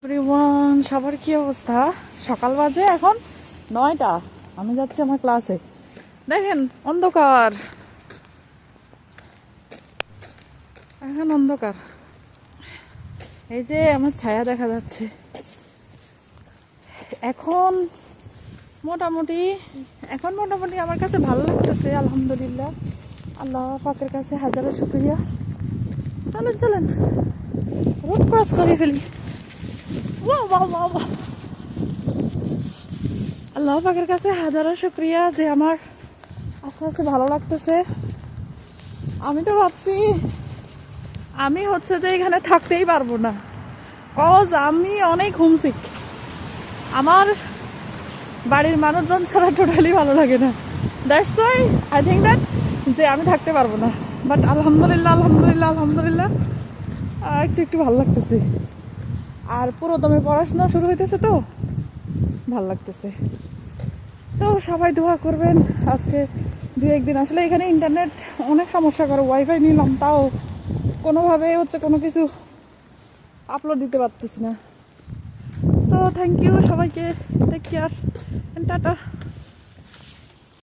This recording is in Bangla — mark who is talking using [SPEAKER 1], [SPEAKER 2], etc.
[SPEAKER 1] এভরিওয়ান, সবার কি অবস্থা? সকাল বাজে এখন 9টা। আমি যাচ্ছি আমার ক্লাসে। দেখেন অন্ধকার, এখন অন্ধকার। এই যে আমার ছায়া দেখা যাচ্ছে। এখন মোটামুটি আমার কাছে ভালো লাগতেছে, আলহামদুলিল্লাহ। আল্লাহ পাকের কাছে হাজারো শুকরিয়া। চলেন চলেন, রোড ক্রস করে ফেলি। আল্লাহ পাকের কাছে হাজারো শুকরিয়া যে আমার আস্তে আস্তে ভালো লাগতেছে। আমি তো ভাবছি আমি যে এখানে থাকতেই পারবো না, কজ আমি অনেক হোমসিক। আমার বাড়ির মানুষজন ছাড়া টোটালি ভালো লাগে না। That's why I think that যে আমি থাকতে পারবো না। বাট আলহামদুলিল্লাহ একটু একটু ভালো লাগতেছে। আর পুরো দমে পড়াশোনা শুরু হইতেছে, তো ভাল লাগতেছে। তো সবাই দোয়া করবেন। আজকে 2-1 দিন আসলে এখানে ইন্টারনেট অনেক সমস্যা করে। ওয়াইফাই নিলাম, তাও কোনোভাবে কোনো কিছু আপলোড দিতে পারতেছি না। সো থ্যাংক ইউ সবাইকে, টেক কেয়ার, টাটা।